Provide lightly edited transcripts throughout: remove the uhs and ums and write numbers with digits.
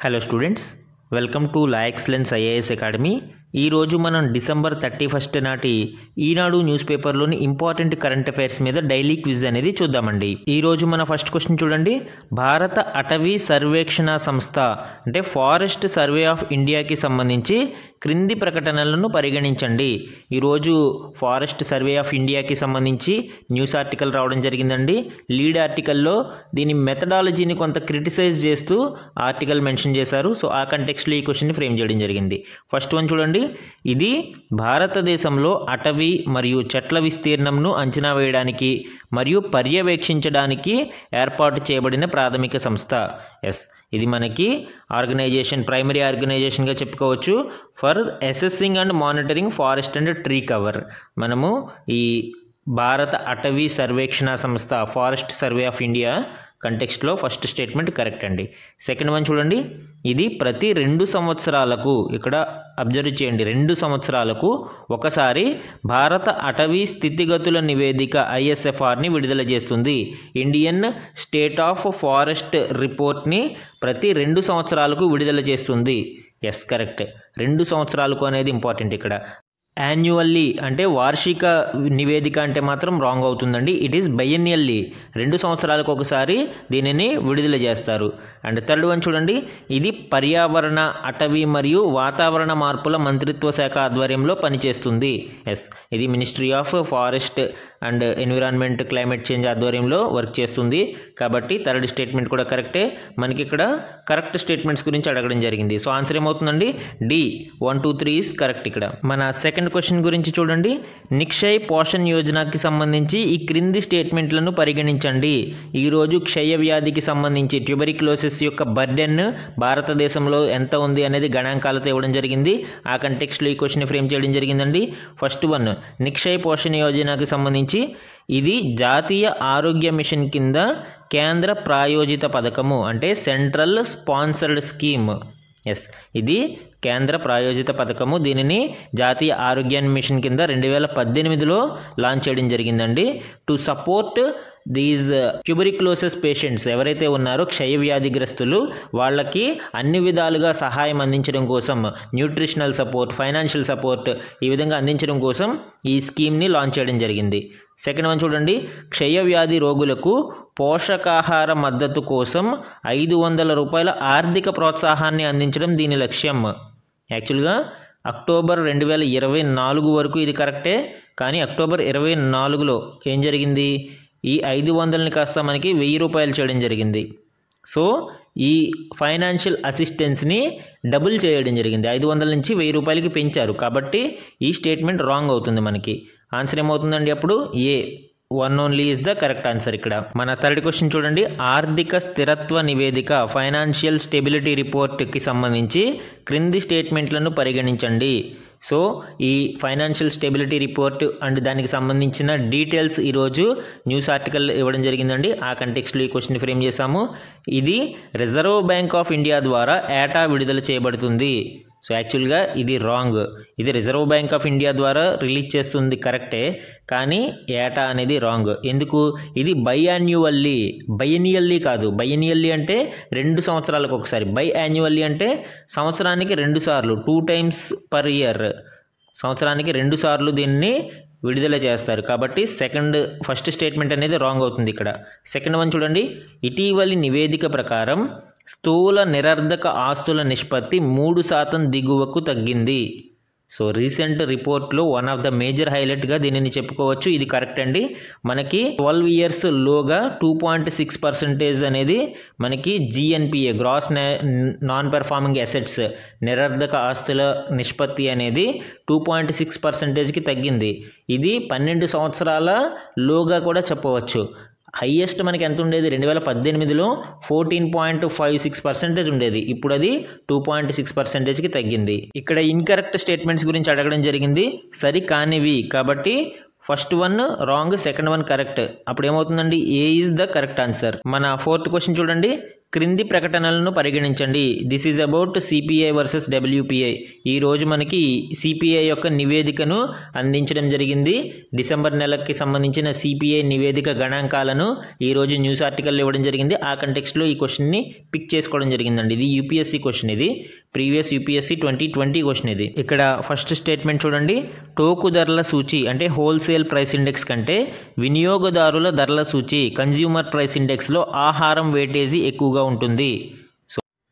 Hello students, welcome to law excellence IAS academy. ఈరోజు మనం December 31 నాటి ఈనాడు న్యూస్ పేపర్లోని ఇంపార్టెంట్ కరెంట్ అఫైర్స్ మీద డైలీ క్విజ్ అనేది చూద్దామండి. ఈరోజు మన ఫస్ట్ క్వశ్చన్ చూడండి. భారత అటవీ సర్వేక్షణ సంస్థ అంటే ఫారెస్ట్ సర్వే ఆఫ్ ఇండియాకి సంబంధించి క్రింది ప్రకటనలను పరిగణించండి. ఈరోజు ఫారెస్ట్ సర్వే ఆఫ్ ఇండియాకి సంబంధించి న్యూస్ ఆర్టికల్ రావడం జరిగిందండి. లీడ్ ఆర్టికల్లో దీని మెథడాలజీని కొంత క్రిటిసైజ్ చేస్తూ ఆర్టికల్ మెన్షన్ చేశారు. సో ఆ కంటెక్స్ట్లో ఈ క్వశ్చన్ని ఫ్రేమ్ చేయడం జరిగింది. ఫస్ట్ వన్ చూడండి. ఇది భారతదేశంలో అటవీ మరియు చెట్ల విస్తీర్ణంను అంచనా వేయడానికి మరియు పర్యవేక్షించడానికి ఏర్పాటు చేయబడిన ప్రాథమిక సంస్థ. ఇది మనకి ఆర్గనైజేషన్, ప్రైమరీ ఆర్గనైజేషన్గా చెప్పుకోవచ్చు for assessing and monitoring forest and tree cover. మనము ఈ భారత అటవీ సర్వేక్షణ సంస్థ ఫారెస్ట్ సర్వే ఆఫ్ ఇండియా కంటెక్స్ట్లో ఫస్ట్ స్టేట్మెంట్ కరెక్ట్ అండి. సెకండ్ వన్ చూడండి. ఇది ప్రతి 2 సంవత్సరాలకు, ఇక్కడ అబ్జర్వ్ చేయండి, 2 సంవత్సరాలకు ఒకసారి భారత అటవీ స్థితిగతుల నివేదిక ISFRని విడుదల చేస్తుంది. ఇండియన్ స్టేట్ ఆఫ్ ఫారెస్ట్ రిపోర్ట్ని ప్రతి 2 సంవత్సరాలకు విడుదల చేస్తుంది. కరెక్ట్. 2 సంవత్సరాలకు అనేది ఇంపార్టెంట్. ఇక్కడ యాన్యువల్లీ అంటే వార్షిక నివేదిక అంటే మాత్రం రాంగ్ అవుతుందండి. ఇట్ ఈస్ బైఎన్నియల్లీ, 2 సంవత్సరాలకు ఒకసారి దీనిని విడుదల చేస్తారు. అండ్ థర్డ్ వన్ చూడండి. ఇది పర్యావరణ, అటవీ మరియు వాతావరణ మార్పుల మంత్రిత్వ శాఖ ఆధ్వర్యంలో పనిచేస్తుంది. ఇది ministry of forest and environment, climate change ఆధ్వర్యంలో వర్క్ చేస్తుంది. కాబట్టి థర్డ్ స్టేట్మెంట్ కూడా కరెక్టే. మనకి ఇక్కడ కరెక్ట్ స్టేట్మెంట్స్ గురించి అడగడం జరిగింది. సో ఆన్సర్ ఏమవుతుందండి? D 1, 2, 3 is correct. ఇక్కడ మన సెకండ్ క్వశ్చన్ గురించి చూడండి. నిక్షయ్ పోషణ్ యోజనకి సంబంధించి ఈ క్రింది స్టేట్మెంట్లను పరిగణించండి. ఈరోజు క్షయ వ్యాధికి సంబంధించి ట్యూబెరిక్లోసిస్ యొక్క బర్డెన్ భారతదేశంలో ఎంత ఉంది అనేది గణాంకాలతో ఇవ్వడం జరిగింది. ఆ కంటెక్స్ట్లో ఈ క్వశ్చన్ ఫ్రేమ్ చేయడం జరిగిందండి. ఫస్ట్ వన్, నిక్షయ్ పోషణ్ యోజనకి సంబంధించి ఇది జాతీయ ఆరోగ్య మిషన్ కింద కేంద్ర ప్రాయోజిత పథకము అంటే సెంట్రల్ స్పాన్సర్డ్ స్కీమ్. ఇది కేంద్ర ప్రాయోజిత పథకము. దీనిని జాతీయ ఆరోగ్య మిషన్ కింద 2018లో లాంచ్ చేయడం జరిగిందండి. టు సపోర్ట్ దీస్ ట్యూబెరిక్లోసిస్ పేషెంట్స్ ఎవరైతే ఉన్నారో క్షయ వ్యాధిగ్రస్తులు, వాళ్ళకి అన్ని విధాలుగా సహాయం అందించడం కోసం, న్యూట్రిషనల్ సపోర్ట్, ఫైనాన్షియల్ సపోర్ట్ ఈ విధంగా అందించడం కోసం ఈ స్కీమ్ని లాంచ్ చేయడం జరిగింది. సెకండ్ వన్ చూడండి. క్షయ వ్యాధి రోగులకు పోషకాహార మద్దతు కోసం 500 రూపాయల ఆర్థిక ప్రోత్సాహాన్ని అందించడం దీని లక్ష్యం. యాక్చువల్గా అక్టోబర్ 2024 వరకు ఇది కరెక్టే. కానీ అక్టోబర్ 24లో ఏం జరిగింది? ఈ 500ని కాస్త మనకి 1000 రూపాయలు చేయడం జరిగింది. సో ఈ ఫైనాన్షియల్ అసిస్టెన్స్ని డబుల్ చేయడం జరిగింది. 500 నుంచి 1000 రూపాయలకి పెంచారు. కాబట్టి ఈ స్టేట్మెంట్ రాంగ్ అవుతుంది. మనకి ఆన్సర్ ఏమవుతుందండి? అప్పుడు ఏ 1 only is the correct answer. ఇక్కడ మన థర్డ్ క్వశ్చన్ చూడండి. ఆర్థిక స్థిరత్వ నివేదిక ఫైనాన్షియల్ స్టెబిలిటీ రిపోర్ట్కి సంబంధించి క్రింది స్టేట్మెంట్లను పరిగణించండి. సో ఈ ఫైనాన్షియల్ స్టెబిలిటీ రిపోర్ట్ అండ్ దానికి సంబంధించిన డీటెయిల్స్ ఈరోజు న్యూస్ ఆర్టికల్ ఇవ్వడం జరిగిందండి. ఆ కంటెక్స్ట్లో ఈ క్వశ్చన్ ఫ్రేమ్ చేశాము. ఇది రిజర్వ్ బ్యాంక్ ఆఫ్ ఇండియా ద్వారా ఏటా విడుదల చేయబడుతుంది. సో యాక్చువల్గా ఇది రాంగ్. ఇది రిజర్వ్ బ్యాంక్ ఆఫ్ ఇండియా ద్వారా రిలీజ్ చేస్తుంది కరెక్టే, కానీ ఏటా అనేది రాంగ్. ఎందుకు? ఇది బైయాన్యువల్లీ కాదు. బైయాన్యువల్లీ అంటే 2 సంవత్సరాలకు ఒకసారి, బైయాన్యువల్లీ అంటే సంవత్సరానికి 2 సార్లు, 2 times per year, సంవత్సరానికి 2 సార్లు దీన్ని విడుదల చేస్తారు. కాబట్టి ఫస్ట్ స్టేట్మెంట్ అనేది రాంగ్ అవుతుంది. ఇక్కడ సెకండ్ వన్ చూడండి. ఇటీవలి నివేదిక ప్రకారం స్థూల నిరర్ధక ఆస్తుల నిష్పత్తి 3% దిగువకు తగ్గింది. సో రీసెంట్ రిపోర్ట్లో వన్ ఆఫ్ ద మేజర్ హైలైట్గా దీనిని చెప్పుకోవచ్చు. ఇది కరెక్ట్ అండి. మనకి 12 years లోగా 2.6% అనేది మనకి GNPA, gross non performing assets, నిరర్ధక ఆస్తుల నిష్పత్తి అనేది 2.6%కి తగ్గింది. ఇది 12 సంవత్సరాల లోగా కూడా చెప్పవచ్చు. హైయెస్ట్ మనకి ఎంత ఉండేది? 2018లో 14.56% ఉండేది. ఇప్పుడు అది 2.6%కి తగ్గింది. ఇక్కడ ఇన్కరెక్ట్ స్టేట్మెంట్స్ గురించి అడగడం జరిగింది, సరి కానివి. కాబట్టి first one wrong, second one correct. అప్పుడు ఏమవుతుందండి? ఏ ఈజ్ ద కరెక్ట్ ఆన్సర్. మన ఫోర్త్ క్వశ్చన్ చూడండి. క్రింది ప్రకటనలను పరిగణించండి. This is about CPI versus WPI. ఈరోజు మనకి సిపిఐ యొక్క నివేదికను అందించడం జరిగింది. డిసెంబర్ నెలకి సంబంధించిన సిపిఐ నివేదిక గణాంకాలను ఈరోజు న్యూస్ ఆర్టికల్ ఇవ్వడం జరిగింది. ఆ కంటెక్స్ట్లో ఈ క్వశ్చన్ని పిక్ చేసుకోవడం జరిగిందండి. ఇది యూపీఎస్సీ క్వశ్చన్, ఇది ప్రీవియస్ యూపీఎస్సీ 2020 క్వశ్చన్. ఇది ఇక్కడ ఫస్ట్ స్టేట్మెంట్ చూడండి. టోకు ధరల సూచి అంటే హోల్సేల్ ప్రైస్ ఇండెక్స్ కంటే వినియోగదారుల ధరల సూచి కన్జ్యూమర్ ప్రైస్ ఇండెక్స్లో ఆహారం వెయిటేజీ ఎక్కువగా ఉంటుంది.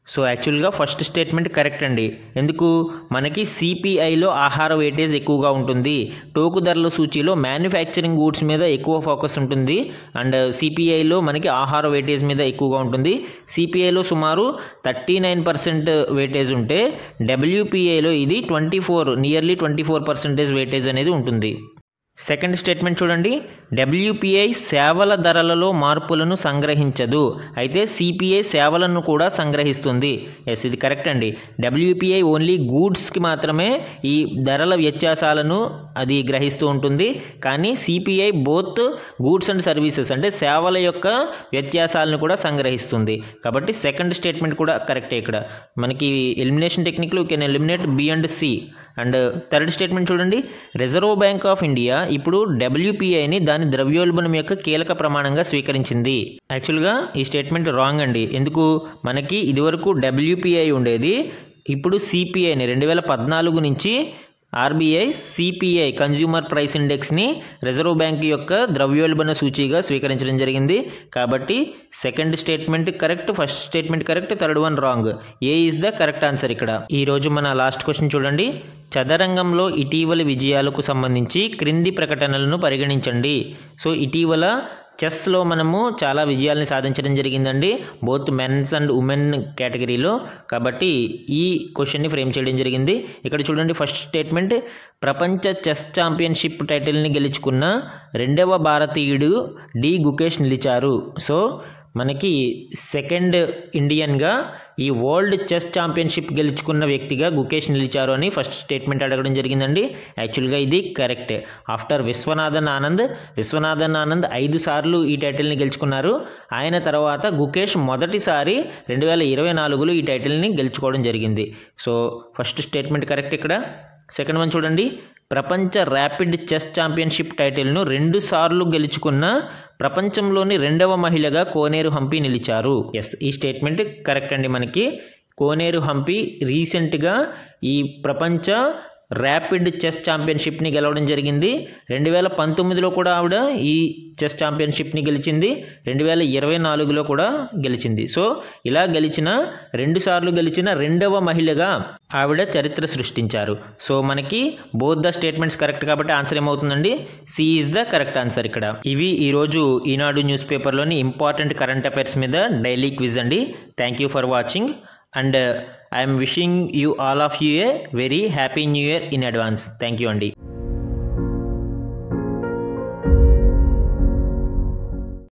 సో యాక్చువల్గా ఫస్ట్ స్టేట్మెంట్ కరెక్ట్ అండి. ఎందుకు? మనకి సిపిఐలో ఆహార వెయిటేజ్ ఎక్కువగా ఉంటుంది. టోకు ధరల సూచీలో మ్యానుఫ్యాక్చరింగ్ గూడ్స్ మీద ఎక్కువ ఫోకస్ ఉంటుంది అండ్ సిపిఐలో మనకి ఆహార వెయిటేజ్ మీద ఎక్కువగా ఉంటుంది. సిపిఐలో సుమారు 39% వెయిటేజ్ ఉంటే డబ్ల్యూపిఐలో ఇది నియర్లీ 24% వెయిటేజ్ అనేది ఉంటుంది. సెకండ్ స్టేట్మెంట్ చూడండి. డబ్ల్యూపిఐ సేవల ధరలలో మార్పులను సంగ్రహించదు, అయితే సిపిఐ సేవలను కూడా సంగ్రహిస్తుంది. ఎస్, ఇది కరెక్ట్ అండి. డబ్ల్యూపిఐ ఓన్లీ గూడ్స్కి మాత్రమే ఈ ధరల వ్యత్యాసాలను అది గ్రహిస్తూ ఉంటుంది, కానీ CPI both goods and services అంటే సేవల యొక్క వ్యత్యాసాలను కూడా సంగ్రహిస్తుంది. కాబట్టి సెకండ్ స్టేట్మెంట్ కూడా కరెక్టే. ఇక్కడ మనకి ఎలిమినేషన్ టెక్నిక్లో can eliminate B and C. And third statement చూడండి. రిజర్వ్ బ్యాంక్ ఆఫ్ ఇండియా ఇప్పుడు డబ్ల్యూపిఐని దాని ద్రవ్యోల్బణం యొక్క కీలక ప్రమాణంగా స్వీకరించింది. యాక్చువల్గా ఈ స్టేట్మెంట్ రాంగ్ అండి. ఎందుకు? మనకి ఇదివరకు డబ్ల్యూపిఐ ఉండేది, ఇప్పుడు సిపిఐని 2014 నుంచి ఆర్బీఐ సిపిఐ కన్జ్యూమర్ ప్రైస్ ఇండెక్స్ని రిజర్వ్ బ్యాంక్ యొక్క ద్రవ్యోల్బణ సూచీగా స్వీకరించడం జరిగింది. కాబట్టి second statement correct, first statement correct, third one wrong. A is the correct answer ఇక్కడ. ఈరోజు మన లాస్ట్ క్వశ్చన్ చూడండి. చదరంగంలో ఇటీవలి విజయాలకు సంబంధించి క్రింది ప్రకటనలను పరిగణించండి. సో ఇటీవల చెస్లో మనము చాలా విజయాల్ని సాధించడం జరిగిందండి, బోత్ మెన్స్ అండ్ ఉమెన్ కేటగిరీలో. కాబట్టి ఈ క్వశ్చన్ని ఫ్రేమ్ చేయడం జరిగింది. ఇక్కడ చూడండి ఫస్ట్ స్టేట్మెంట్. ప్రపంచ చెస్ ఛాంపియన్షిప్ టైటిల్ని గెలుచుకున్న 2వ భారతీయుడు డి గుకేష్ నిలిచారు. సో మనకి సెకండ్ ఇండియన్గా ఈ వరల్డ్ చెస్ ఛాంపియన్షిప్ గెలుచుకున్న వ్యక్తిగా గుకేష్ నిలిచారు అని ఫస్ట్ స్టేట్మెంట్ అడగడం జరిగిందండి. యాక్చువల్గా ఇది కరెక్ట్. ఆఫ్టర్ విశ్వనాథన్ ఆనంద్ 5 సార్లు ఈ టైటిల్ని గెలుచుకున్నారు. ఆయన తర్వాత గుకేష్ మొదటిసారి 2024లో ఈ టైటిల్ని గెలుచుకోవడం జరిగింది. సో ఫస్ట్ స్టేట్మెంట్ కరెక్ట్ ఇక్కడ. సెకండ్ వన్ చూడండి. ప్రపంచ ర్యాపిడ్ చెస్ ఛాంపియన్షిప్ టైటిల్ను 2 సార్లు గెలుచుకున్న ప్రపంచంలోని 2వ మహిళగా కోనేరు హంపి నిలిచారు. ఎస్, ఈ స్టేట్మెంట్ కరెక్ట్ అండి. మనకి కోనేరు హంపి రీసెంట్గా ఈ ప్రపంచ ర్యాపిడ్ చెస్ ఛాంపియన్షిప్ని గెలవడం జరిగింది. 2019లో కూడా ఆవిడ ఈ చెస్ ఛాంపియన్షిప్ని గెలిచింది, 2024లో కూడా గెలిచింది. సో ఇలా 2 సార్లు గెలిచిన 2వ మహిళగా ఆవిడ చరిత్ర సృష్టించారు. సో మనకి బోత్ ద స్టేట్మెంట్స్ కరెక్ట్ కాబట్టి ఆన్సర్ ఏమవుతుందండి? C is the correct answer ఇక్కడ. ఇవి ఈరోజు ఈనాడు న్యూస్ పేపర్లోని ఇంపార్టెంట్ కరెంట్ అఫైర్స్ మీద డైలీ క్విజ్ అండి. Thank you for watching and I am wishing you all of you a very happy new year in advance. Thank you అండి.